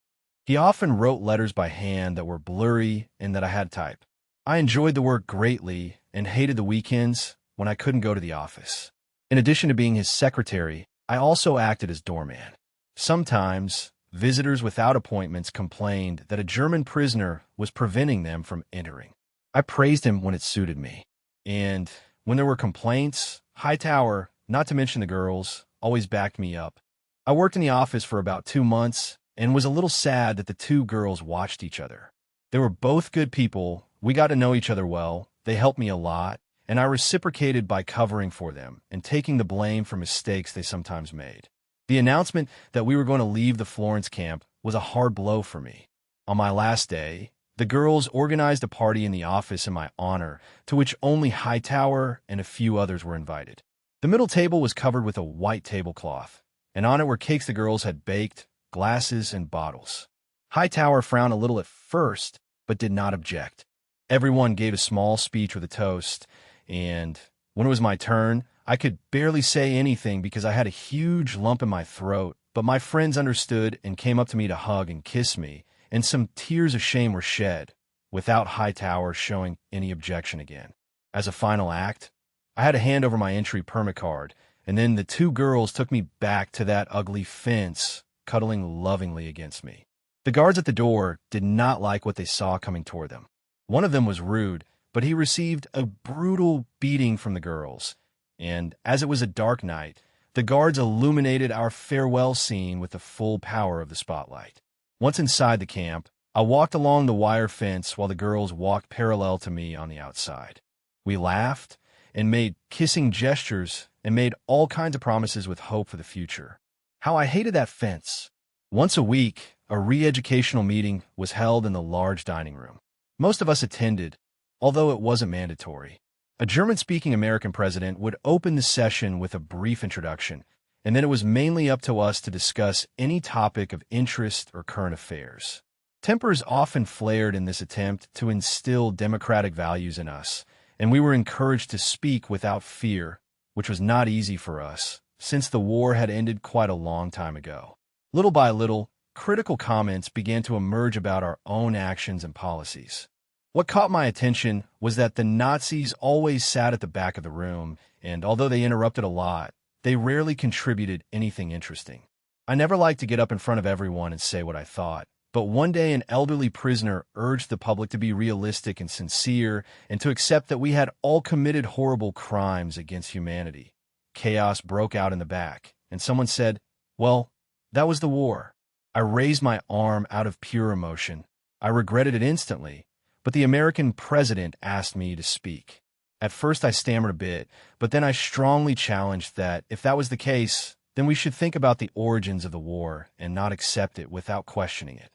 A: He often wrote letters by hand that were blurry and that I had to type. I enjoyed the work greatly and hated the weekends when I couldn't go to the office. In addition to being his secretary, I also acted as doorman. Sometimes, visitors without appointments complained that a German prisoner was preventing them from entering. I praised him when it suited me. And when there were complaints, Hightower, not to mention the girls, always backed me up. I worked in the office for about 2 months and was a little sad that the two girls watched each other. They were both good people, we got to know each other well, they helped me a lot, and I reciprocated by covering for them and taking the blame for mistakes they sometimes made. The announcement that we were going to leave the Florence camp was a hard blow for me. On my last day, the girls organized a party in the office in my honor, to which only Hightower and a few others were invited. The middle table was covered with a white tablecloth, and on it were cakes the girls had baked, glasses, and bottles. Hightower frowned a little at first, but did not object. Everyone gave a small speech with a toast, and when it was my turn, I could barely say anything because I had a huge lump in my throat, but my friends understood and came up to me to hug and kiss me, and some tears of shame were shed, without Hightower showing any objection again. As a final act, I had to hand over my entry permit card, and then the two girls took me back to that ugly fence, cuddling lovingly against me. The guards at the door did not like what they saw coming toward them. One of them was rude, but he received a brutal beating from the girls, and as it was a dark night, the guards illuminated our farewell scene with the full power of the spotlight. Once inside the camp, I walked along the wire fence while the girls walked parallel to me on the outside. We laughed and made kissing gestures and made all kinds of promises with hope for the future. How I hated that fence. Once a week, a re-educational meeting was held in the large dining room. Most of us attended, although it wasn't mandatory. A German-speaking American president would open the session with a brief introduction, and then it was mainly up to us to discuss any topic of interest or current affairs. Tempers often flared in this attempt to instill democratic values in us, and we were encouraged to speak without fear, which was not easy for us, since the war had ended quite a long time ago. Little by little, critical comments began to emerge about our own actions and policies. What caught my attention was that the Nazis always sat at the back of the room, and although they interrupted a lot, they rarely contributed anything interesting. I never liked to get up in front of everyone and say what I thought, but one day an elderly prisoner urged the public to be realistic and sincere and to accept that we had all committed horrible crimes against humanity. Chaos broke out in the back, and someone said, "Well, that was the war." I raised my arm out of pure emotion. I regretted it instantly, but the American president asked me to speak. At first I stammered a bit, but then I strongly challenged that if that was the case, then we should think about the origins of the war and not accept it without questioning it.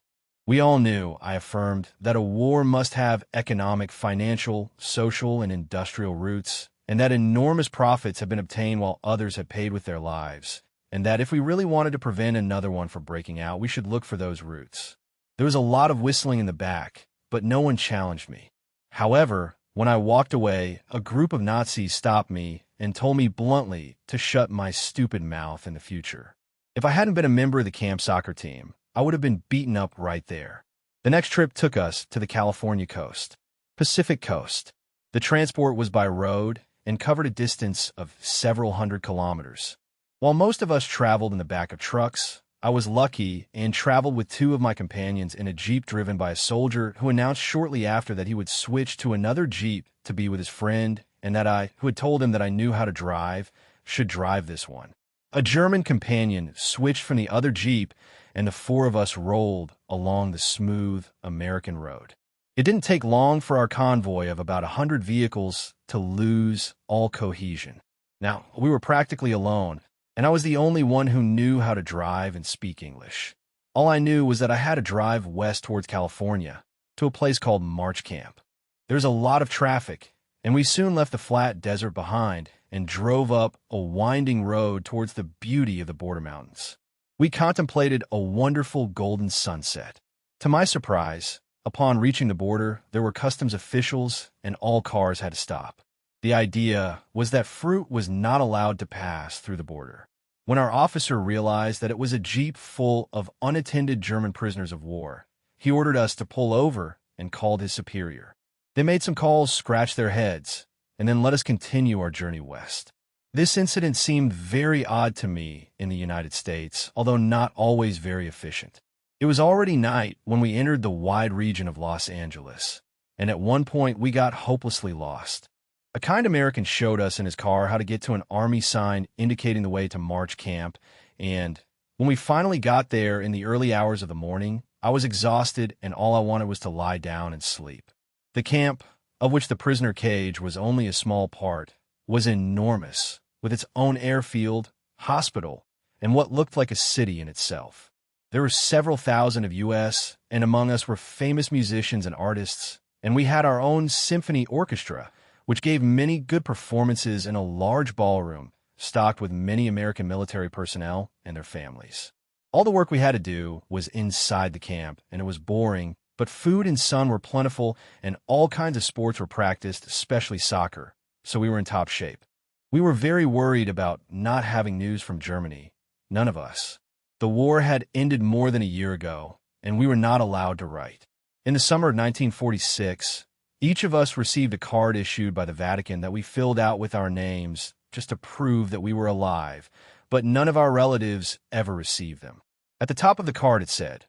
A: We all knew, I affirmed, that a war must have economic, financial, social, and industrial roots, and that enormous profits have been obtained while others have paid with their lives, and that if we really wanted to prevent another one from breaking out, we should look for those roots. There was a lot of whistling in the back, but no one challenged me. However, when I walked away, a group of Nazis stopped me and told me bluntly to shut my stupid mouth in the future. If I hadn't been a member of the camp soccer team, I would have been beaten up right there. The next trip took us to the California coast, Pacific coast. The transport was by road and covered a distance of several hundred kilometers. While most of us traveled in the back of trucks, I was lucky and traveled with two of my companions in a Jeep driven by a soldier who announced shortly after that he would switch to another Jeep to be with his friend, and that I, who had told him that I knew how to drive, should drive this one. A German companion switched from the other Jeep, and the four of us rolled along the smooth American road. It didn't take long for our convoy of about 100 vehicles to lose all cohesion. Now, we were practically alone, and I was the only one who knew how to drive and speak English. All I knew was that I had to drive west towards California, to a place called March Camp. There's a lot of traffic, and we soon left the flat desert behind and drove up a winding road towards the beauty of the border mountains. We contemplated a wonderful golden sunset. To my surprise, upon reaching the border, there were customs officials and all cars had to stop. The idea was that fruit was not allowed to pass through the border. When our officer realized that it was a Jeep full of unattended German prisoners of war, he ordered us to pull over and called his superior. They made some calls, scratched their heads, and then let us continue our journey west. This incident seemed very odd to me in the United States, although not always very efficient. It was already night when we entered the wide region of Los Angeles, and at one point we got hopelessly lost. A kind American showed us in his car how to get to an army sign indicating the way to March Camp, and when we finally got there in the early hours of the morning, I was exhausted and all I wanted was to lie down and sleep. The camp, of which the prisoner cage was only a small part, was enormous, with its own airfield, hospital, and what looked like a city in itself. There were several thousand of U.S., and among us were famous musicians and artists, and we had our own symphony orchestra, which gave many good performances in a large ballroom stocked with many American military personnel and their families. All the work we had to do was inside the camp, and it was boring, but food and sun were plentiful, and all kinds of sports were practiced, especially soccer, so we were in top shape. We were very worried about not having news from Germany. None of us. The war had ended more than a year ago, and we were not allowed to write. In the summer of 1946, each of us received a card issued by the Vatican that we filled out with our names just to prove that we were alive, but none of our relatives ever received them. At the top of the card it said,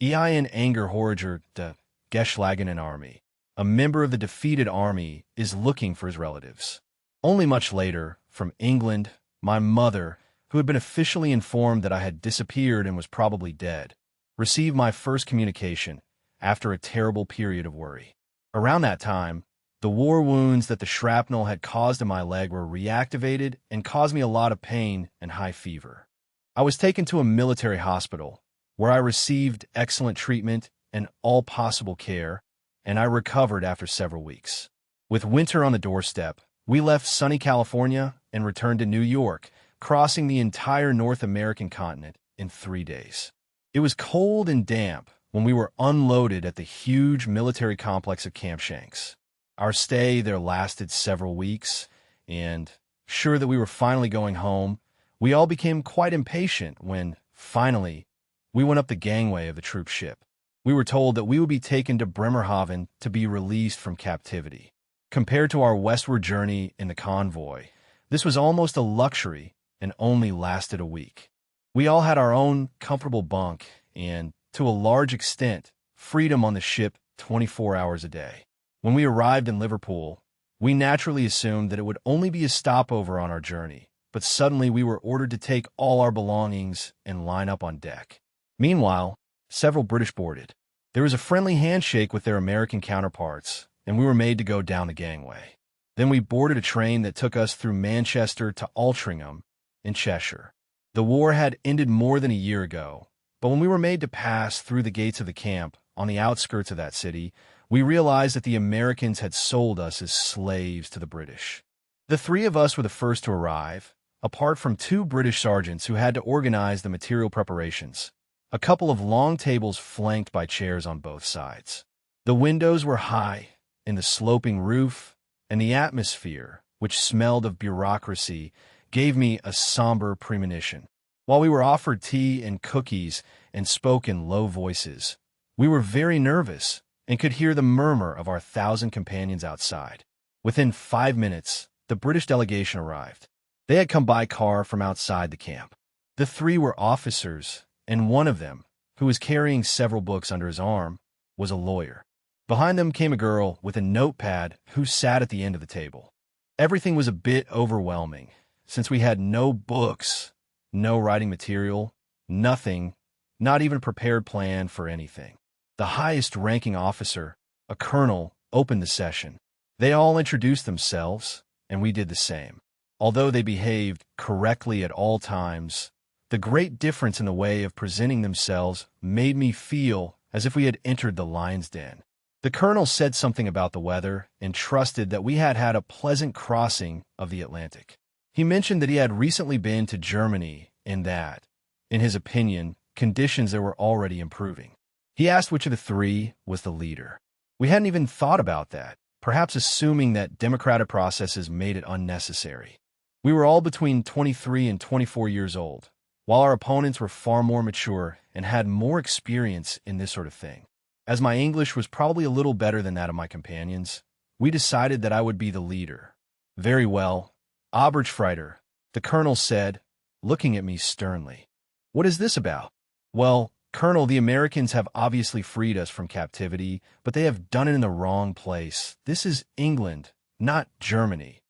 A: "Ein Angehöriger der geschlagenen Armee." A member of the defeated army is looking for his relatives. Only much later, from England, my mother, who had been officially informed that I had disappeared and was probably dead, received my first communication, after a terrible period of worry. Around that time, the war wounds that the shrapnel had caused in my leg were reactivated and caused me a lot of pain and high fever. I was taken to a military hospital, where I received excellent treatment and all possible care, and I recovered after several weeks. With winter on the doorstep, we left sunny California and returned to New York, crossing the entire North American continent in 3 days. It was cold and damp when we were unloaded at the huge military complex of Camp Shanks. Our stay there lasted several weeks, and sure that we were finally going home, we all became quite impatient when, finally, we went up the gangway of the troop ship. We were told that we would be taken to Bremerhaven to be released from captivity. Compared to our westward journey in the convoy, this was almost a luxury and only lasted a week. We all had our own comfortable bunk and, to a large extent, freedom on the ship 24 hours a day. When we arrived in Liverpool, we naturally assumed that it would only be a stopover on our journey, but suddenly we were ordered to take all our belongings and line up on deck. Meanwhile, several British boarded. There was a friendly handshake with their American counterparts, and we were made to go down the gangway. Then we boarded a train that took us through Manchester to Altrincham in Cheshire. The war had ended more than a year ago, but when we were made to pass through the gates of the camp on the outskirts of that city, we realized that the Americans had sold us as slaves to the British. The three of us were the first to arrive, apart from two British sergeants who had to organize the material preparations, a couple of long tables flanked by chairs on both sides. The windows were high, in the sloping roof, and the atmosphere, which smelled of bureaucracy, gave me a somber premonition. While we were offered tea and cookies and spoke in low voices, we were very nervous and could hear the murmur of our 1,000 companions outside. Within 5 minutes, the British delegation arrived. They had come by car from outside the camp. The three were officers, and one of them, who was carrying several books under his arm, was a lawyer. Behind them came a girl with a notepad who sat at the end of the table. Everything was a bit overwhelming, since we had no books, no writing material, nothing, not even a prepared plan for anything. The highest-ranking officer, a colonel, opened the session. They all introduced themselves, and we did the same. Although they behaved correctly at all times, the great difference in the way of presenting themselves made me feel as if we had entered the lion's den. The colonel said something about the weather and trusted that we had had a pleasant crossing of the Atlantic. He mentioned that he had recently been to Germany and that, in his opinion, conditions there were already improving. He asked which of the three was the leader. We hadn't even thought about that, perhaps assuming that democratic processes made it unnecessary. We were all between 23 and 24 years old, while our opponents were far more mature and had more experience in this sort of thing. As my English was probably a little better than that of my companions, we decided that I would be the leader. Very well, Oberstfreiter, the colonel said, looking at me sternly. What is this about? Well, Colonel, the Americans have obviously freed us from captivity, but they have done it in the wrong place. This is England, not Germany.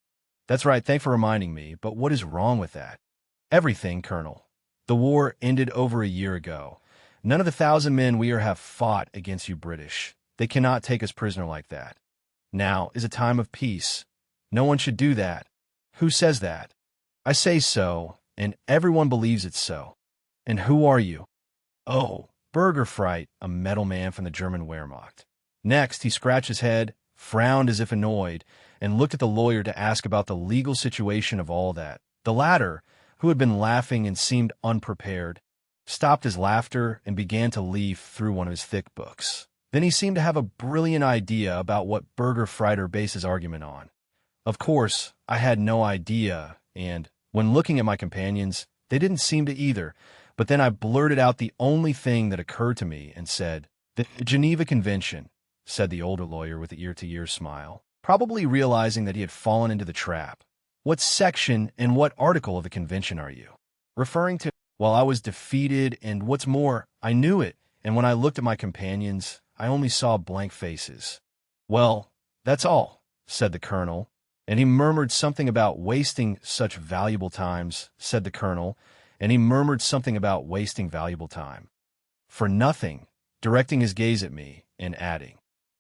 A: That's right, thanks for reminding me, but what is wrong with that? Everything, Colonel. The war ended over a year ago. None of the 1,000 men we are have fought against you British. They cannot take us prisoner like that. Now is a time of peace. No one should do that. Who says that? I say so, and everyone believes it's so. And who are you? Oh, Burgerfreit, a metal man from the German Wehrmacht. Next, he scratched his head, frowned as if annoyed, and looked at the lawyer to ask about the legal situation of all that. The latter, who had been laughing and seemed unprepared, stopped his laughter and began to leaf through one of his thick books. Then he seemed to have a brilliant idea about what Burgerfreiter based his argument on. Of course, I had no idea, and, when looking at my companions, they didn't seem to either. But then I blurted out the only thing that occurred to me and said, "The Geneva Convention," said the older lawyer with the ear-to-ear smile, probably realizing that he had fallen into the trap. "What section and what article of the convention are you referring to?" Well, I was defeated, and what's more, I knew it, and when I looked at my companions, I only saw blank faces. "Well, that's all," said the colonel, and he murmured something about wasting such valuable times, said the colonel, and he murmured something about wasting valuable time. For nothing, directing his gaze at me, and adding,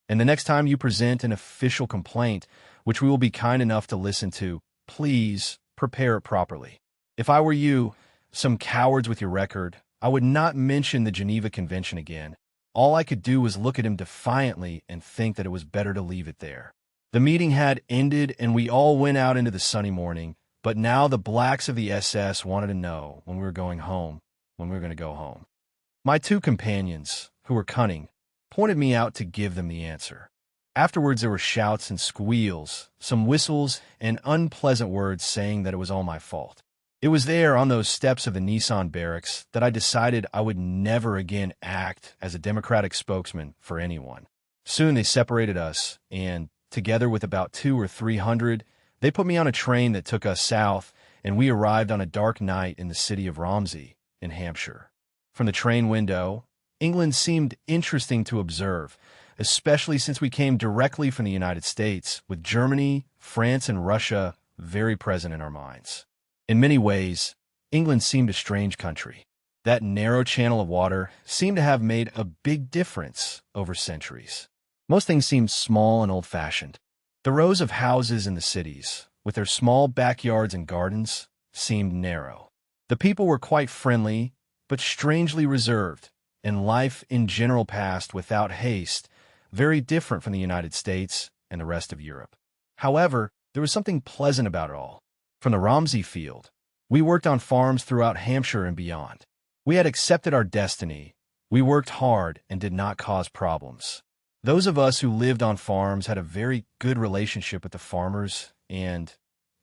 A: "And the next time you present an official complaint, which we will be kind enough to listen to, please prepare it properly. If I were you, some cowards with your record, I would not mention the Geneva Convention again. All I could do was look at him defiantly and think that it was better to leave it there." The meeting had ended, and we all went out into the sunny morning, but now the blacks of the SS wanted to know when we were going home, when we were going to go home. My two companions, who were cunning, pointed me out to give them the answer. Afterwards there were shouts and squeals, some whistles, and unpleasant words saying that it was all my fault. It was there on those steps of the Nissan barracks that I decided I would never again act as a Democratic spokesman for anyone. Soon they separated us, and, together with about 200 or 300, they put me on a train that took us south, and we arrived on a dark night in the city of Romsey, in Hampshire. From the train window, England seemed interesting to observe, especially since we came directly from the United States, with Germany, France, and Russia very present in our minds. In many ways, England seemed a strange country. That narrow channel of water seemed to have made a big difference over centuries. Most things seemed small and old-fashioned. The rows of houses in the cities, with their small backyards and gardens, seemed narrow. The people were quite friendly, but strangely reserved, and life in general passed without haste, very different from the United States and the rest of Europe. However, there was something pleasant about it all. From the Romsey field, we worked on farms throughout Hampshire and beyond. We had accepted our destiny. We worked hard and did not cause problems. Those of us who lived on farms had a very good relationship with the farmers, and,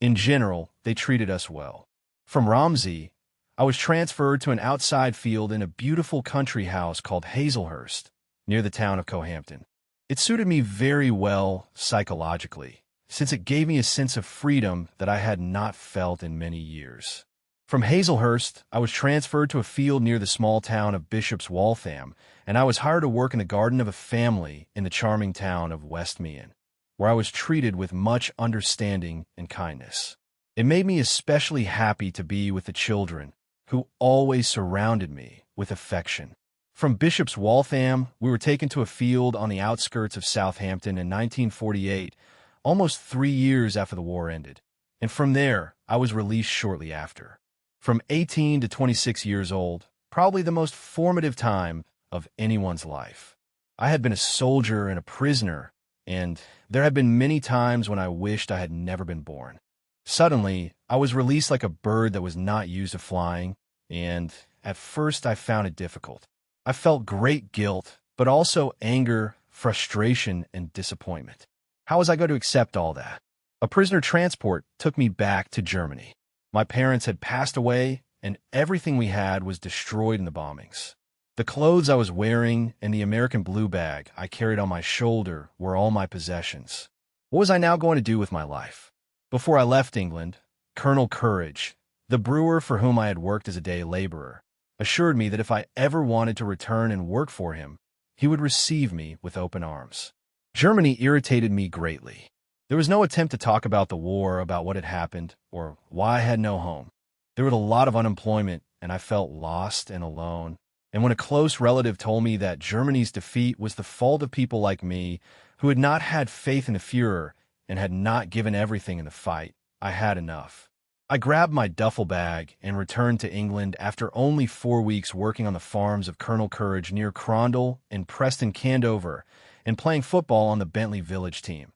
A: in general, they treated us well. From Romsey, I was transferred to an outside field in a beautiful country house called Hazelhurst, near the town of Cohampton. It suited me very well psychologically, since it gave me a sense of freedom that I had not felt in many years. From Hazelhurst, I was transferred to a field near the small town of Bishop's Waltham, and I was hired to work in the garden of a family in the charming town of Westmeath, where I was treated with much understanding and kindness. It made me especially happy to be with the children, who always surrounded me with affection. From Bishop's Waltham, we were taken to a field on the outskirts of Southampton in 1948, almost 3 years after the war ended, and from there I was released shortly after. From 18 to 26 years old, probably the most formative time of anyone's life. I had been a soldier and a prisoner, and there had been many times when I wished I had never been born. Suddenly, I was released like a bird that was not used to flying, and at first I found it difficult. I felt great guilt, but also anger, frustration, and disappointment. How was I going to accept all that? A prisoner transport took me back to Germany. My parents had passed away, and everything we had was destroyed in the bombings. The clothes I was wearing and the American blue bag I carried on my shoulder were all my possessions. What was I now going to do with my life? Before I left England, Colonel Courage, the brewer for whom I had worked as a day laborer, assured me that if I ever wanted to return and work for him, he would receive me with open arms. Germany irritated me greatly. There was no attempt to talk about the war, about what had happened, or why I had no home. There was a lot of unemployment, and I felt lost and alone. And when a close relative told me that Germany's defeat was the fault of people like me, who had not had faith in the Führer and had not given everything in the fight, I had enough. I grabbed my duffel bag and returned to England after only 4 weeks working on the farms of Colonel Courage near Crondall and Preston Candover, and playing football on the Bentley Village team.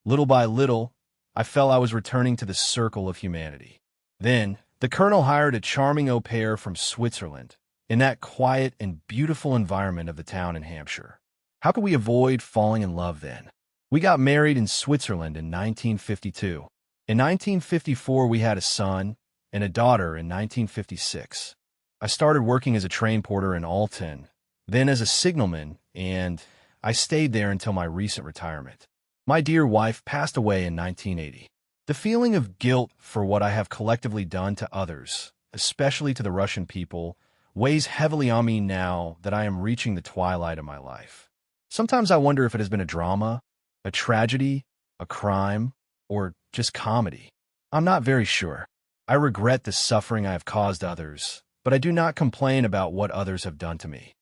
A: Little by little, I felt I was returning to the circle of humanity. Then, the colonel hired a charming au pair from Switzerland, in that quiet and beautiful environment of the town in Hampshire. How could we avoid falling in love then? We got married in Switzerland in 1952. In 1954, we had a son and a daughter in 1956. I started working as a train porter in Alton, then as a signalman, and I stayed there until my recent retirement. My dear wife passed away in 1980. The feeling of guilt for what I have collectively done to others, especially to the Russian people, weighs heavily on me now that I am reaching the twilight of my life. Sometimes I wonder if it has been a drama, a tragedy, a crime, or just comedy. I'm not very sure. I regret the suffering I have caused others, but I do not complain about what others have done to me.